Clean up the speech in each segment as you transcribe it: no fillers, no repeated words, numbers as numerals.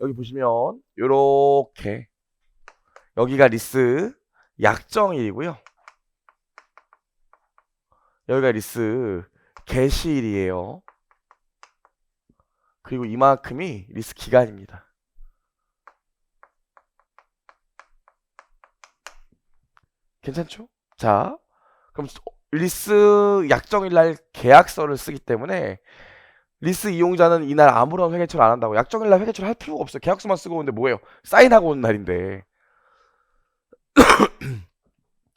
여기 보시면 요렇게 여기가 리스 약정일이고요. 여기가 리스 개시일이에요. 그리고 이만큼이 리스 기간입니다. 괜찮죠? 자, 그럼 리스 약정일 날 계약서를 쓰기 때문에 리스 이용자는 이날 아무런 회계처리 안 한다고. 약정일 날 회계처리 할 필요가 없어요. 계약서만 쓰고 오는데 뭐예요? 사인하고 온 날인데.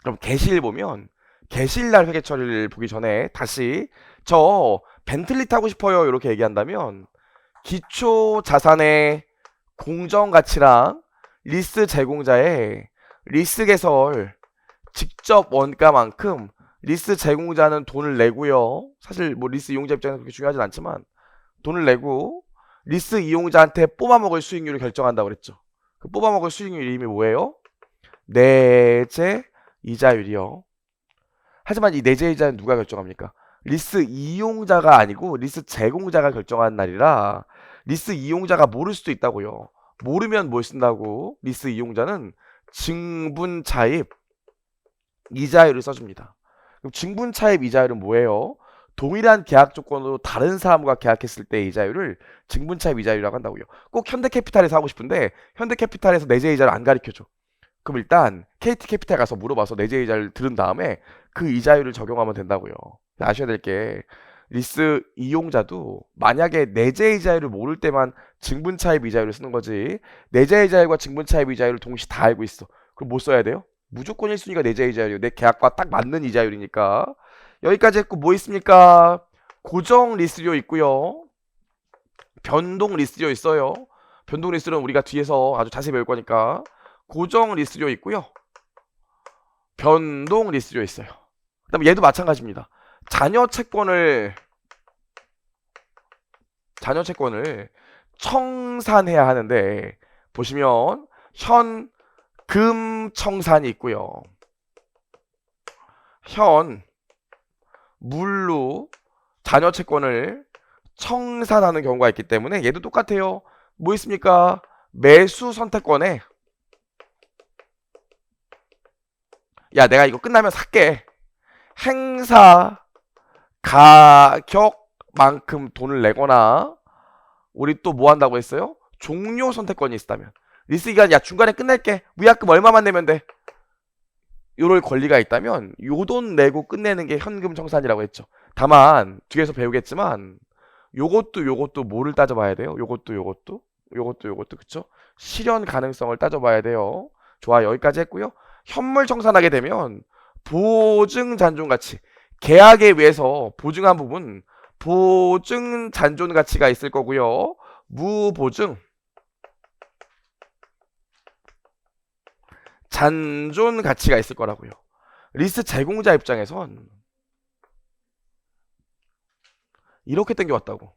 그럼 개시일 보면 개시일 날 회계처리를 보기 전에 다시 저 벤틀리 타고 싶어요 이렇게 얘기한다면 기초 자산의 공정 가치랑 리스 제공자의 리스 개설 직접 원가만큼 리스 제공자는 돈을 내고요. 사실 뭐 리스 이용자 입장에서 그렇게 중요하진 않지만 돈을 내고 리스 이용자한테 뽑아먹을 수익률을 결정한다고 그랬죠. 그 뽑아먹을 수익률 이름이 뭐예요? 내재 이자율이요. 하지만 이 내재 이자는 누가 결정합니까? 리스 이용자가 아니고 리스 제공자가 결정한 날이라 리스 이용자가 모를 수도 있다고요. 모르면 뭘 쓴다고? 리스 이용자는 증분 차입 이자율을 써줍니다. 그럼 증분 차입 이자율은 뭐예요? 동일한 계약 조건으로 다른 사람과 계약했을 때 이자율을 증분 차입 이자율이라고 한다고요. 꼭 현대캐피탈에서 하고 싶은데 현대캐피탈에서 내재 이자를 안 가르쳐줘. 그럼 일단 KT캐피탈 가서 물어봐서 내재 이자를 들은 다음에 그 이자율을 적용하면 된다고요. 아셔야 될 게 리스 이용자도 만약에 내재 이자율을 모를 때만 증분 차입 이자율을 쓰는 거지 내재 이자율과 증분 차입 이자율을 동시에 다 알고 있어. 그럼 뭐 써야 돼요? 무조건 1순위가 내재 이자율이에요. 내 계약과 딱 맞는 이자율이니까. 여기까지 했고 뭐 있습니까? 고정 리스료 있고요. 변동 리스료 있어요. 변동 리스료는 우리가 뒤에서 아주 자세히 배울 거니까. 고정 리스료 있고요. 변동 리스료 있어요. 그 다음에 얘도 마찬가지입니다. 자녀 채권을 청산해야 하는데 보시면 현금 청산이 있고요. 현 물로 자녀 채권을 청산하는 경우가 있기 때문에 얘도 똑같아요. 뭐 있습니까? 매수 선택권에 야 내가 이거 끝나면 살게. 행사 가격만큼 돈을 내거나 우리 또 뭐 한다고 했어요? 종료 선택권이 있다면 리스 기간 야 중간에 끝낼게. 위약금 얼마만 내면 돼. 요럴 권리가 있다면 요 돈 내고 끝내는 게 현금 청산이라고 했죠. 다만 뒤에서 배우겠지만 요것도 뭐를 따져봐야 돼요? 요것도 그쵸? 실현 가능성을 따져봐야 돼요. 좋아 여기까지 했고요. 현물 청산하게 되면 보증 잔존 가치 계약에 의해서 보증한 부분 보증 잔존 가치가 있을 거고요. 무보증 잔존 가치가 있을 거라고요. 리스 제공자 입장에선 이렇게 땡겨왔다고.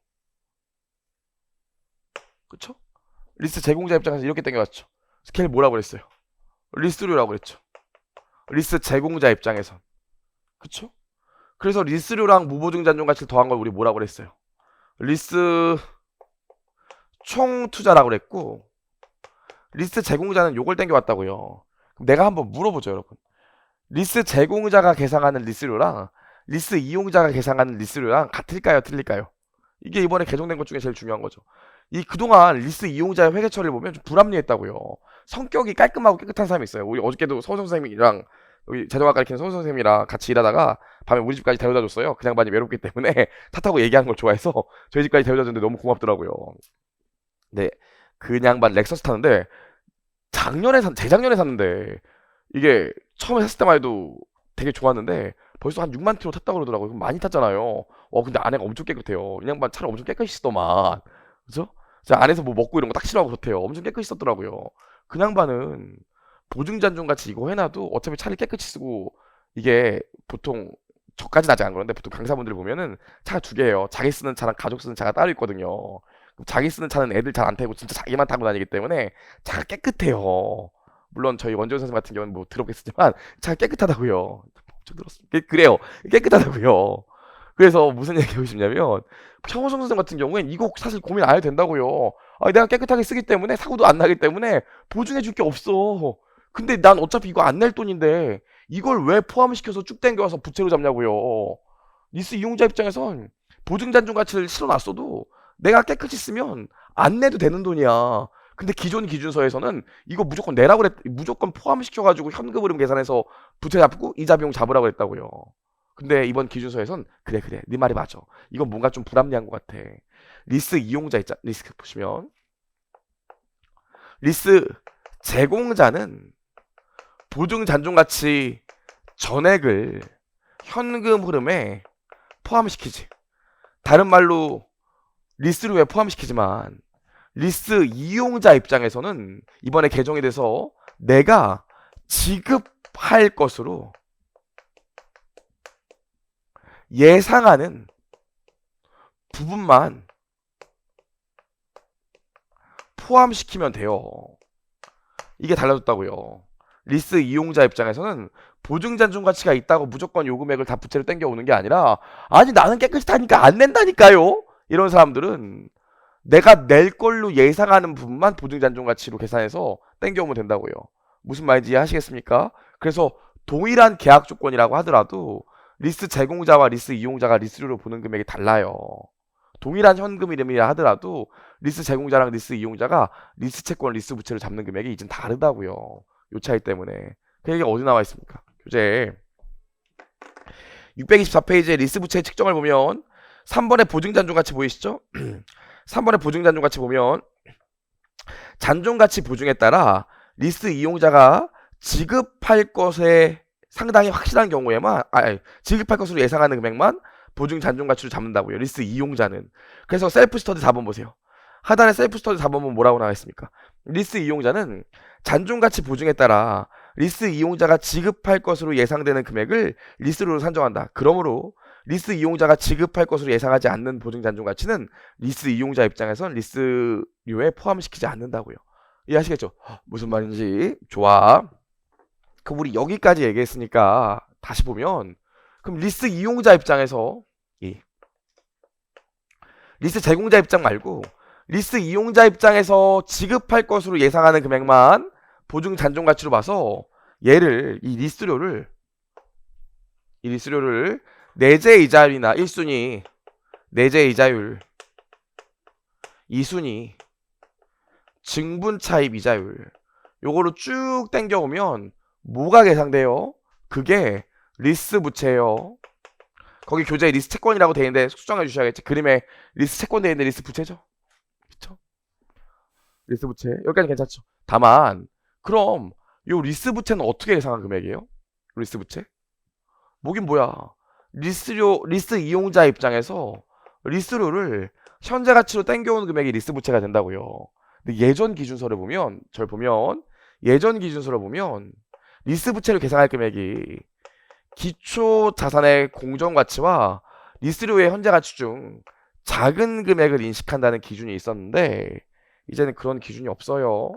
그쵸? 리스 제공자 입장에서 이렇게 땡겨왔죠. 스케일 뭐라고 그랬어요? 리스료라고 그랬죠. 리스 제공자 입장에선. 그쵸? 그래서 리스료랑 무보증 잔존 가치를 더한 걸 우리 뭐라고 그랬어요? 리스 총 투자라고 그랬고 리스 제공자는 요걸 땡겨왔다고요. 그럼 내가 한번 물어보죠 여러분. 리스 제공자가 계상하는 리스료랑 리스 이용자가 계상하는 리스료랑 같을까요 틀릴까요? 이게 이번에 개정된 것 중에 제일 중요한 거죠. 이 그동안 리스 이용자의 회계 처리를 보면 좀 불합리했다고요. 성격이 깔끔하고 깨끗한 사람이 있어요. 우리 어저께도 서우 선생님이랑 여기 자동화 가르치는 서우 선생님이랑 같이 일하다가 밤에 우리 집까지 데려다 줬어요. 그냥 많이 외롭기 때문에 차 타고 얘기하는 걸 좋아해서 저희 집까지 데려다 줬는데 너무 고맙더라고요. 네, 그 양반 렉서스 타는데 재작년에 샀는데 이게 처음에 샀을 때만 해도 되게 좋았는데 벌써 한 6만 킬로 탔다고 그러더라고요. 그럼 많이 탔잖아요. 근데 안에가 엄청 깨끗해요. 이 양반 차를 엄청 깨끗이 쓰더만. 그죠? 제가 안에서 뭐 먹고 이런 거 딱 싫어하고 그렇대요. 엄청 깨끗이 썼더라고요. 그 양반은 보증잔존 같이 이거 해놔도 어차피 차를 깨끗이 쓰고 이게 보통 저까지는 아직 안 그런데 보통 강사분들 보면은 차가 두 개예요. 자기 쓰는 차랑 가족 쓰는 차가 따로 있거든요. 자기 쓰는 차는 애들 잘 안 타고 진짜 자기만 타고 다니기 때문에 차가 깨끗해요. 물론 저희 원재훈 선생님 같은 경우는 뭐 더럽게 쓰지만 차가 깨끗하다고요. 엄청 들었습니다. 그래요. 깨끗하다고요. 그래서 무슨 얘기하고 싶냐면 최원성 선생 같은 경우엔 이거 사실 고민 안 해도 된다고요. 아, 내가 깨끗하게 쓰기 때문에 사고도 안 나기 때문에 보증해 줄 게 없어. 근데 난 어차피 이거 안 낼 돈인데 이걸 왜 포함시켜서 쭉 당겨와서 부채로 잡냐고요. 리스 이용자 입장에선 보증 잔존 가치를 실어놨어도 내가 깨끗이 쓰면 안 내도 되는 돈이야. 근데 기존 기준서에서는 이거 무조건 내라고 그랬, 무조건 포함시켜가지고 현금 흐름 계산해서 부채 잡고 이자 비용 잡으라고 했다고요. 근데 이번 기준서에선 그래 네 말이 맞아. 이건 뭔가 좀 불합리한 것 같아. 리스 이용자 있자 리스크 보시면 리스 제공자는 보증 잔존 가치 전액을 현금 흐름에 포함시키지. 다른 말로 리스료에 포함시키지만 리스 이용자 입장에서는 이번에 개정이 돼서 내가 지급할 것으로 예상하는 부분만 포함시키면 돼요. 이게 달라졌다고요. 리스 이용자 입장에서는 보증 잔존 가치가 있다고 무조건 요 금액을 다 부채로 땡겨오는 게 아니라 아니 나는 깨끗이 타니까 안 낸다니까요. 이런 사람들은 내가 낼 걸로 예상하는 부분만 보증 잔존 가치로 계산해서 땡겨오면 된다고요. 무슨 말인지 이해하시겠습니까? 그래서 동일한 계약 조건이라고 하더라도 리스 제공자와 리스 이용자가 리스료로 보는 금액이 달라요. 동일한 현금 이름이라 하더라도 리스 제공자랑 리스 이용자가 리스 채권, 리스 부채를 잡는 금액이 이젠 다르다고요. 요 차이 때문에. 그 얘기가 어디 나와 있습니까? 교재 624페이지에 리스 부채의 측정을 보면 3번의 보증 잔존 가치 보이시죠? 3번의 보증 잔존 가치 보면 잔존 가치 보증에 따라 리스 이용자가 지급할 것에 상당히 확실한 경우에만 지급할 것으로 예상하는 금액만 보증 잔존 가치로 잡는다고요. 리스 이용자는. 그래서 셀프 스터디 4번 보세요. 하단에 셀프 스터디 4번 보면 뭐라고 나와 있습니까? 리스 이용자는 잔존 가치 보증에 따라 리스 이용자가 지급할 것으로 예상되는 금액을 리스료로 산정한다. 그러므로 리스 이용자가 지급할 것으로 예상하지 않는 보증 잔존 가치는 리스 이용자 입장에선 리스료에 포함시키지 않는다고요. 이해하시겠죠? 무슨 말인지. 좋아. 그럼 우리 여기까지 얘기했으니까 다시 보면 그럼 리스 이용자 입장에서 리스 제공자 입장 말고 리스 이용자 입장에서 지급할 것으로 예상하는 금액만 보증 잔존 가치로 봐서 얘를 이 리스료를 내재 이자율이나 1순위 내재 이자율 2순위 증분 차입 이자율 요거로 쭉 땡겨오면 뭐가 계상돼요? 그게 리스 부채예요. 거기 교재에 리스 채권이라고 돼 있는데 수정해 주셔야겠지. 그림에 리스 채권 돼 있는데 리스 부채죠. 그쵸? 리스 부채 여기까지 괜찮죠. 다만 그럼 요 리스 부채는 어떻게 예상한 금액이에요? 리스 부채? 뭐긴 뭐야. 리스 이용자 입장에서 리스료를 현재 가치로 땡겨오는 금액이 리스 부채가 된다고요. 근데 예전 기준서를 보면 예전 기준서를 보면 리스 부채를 계산할 금액이 기초 자산의 공정 가치와 리스료의 현재 가치 중 작은 금액을 인식한다는 기준이 있었는데 이제는 그런 기준이 없어요.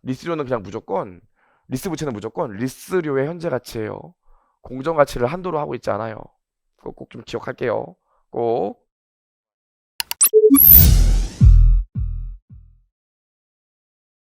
리스료는 그냥 무조건 리스 부채는 무조건 리스료의 현재 가치예요. 공정 가치를 한도로 하고 있지 않아요. 꼭 좀 기억할게요. 꼭.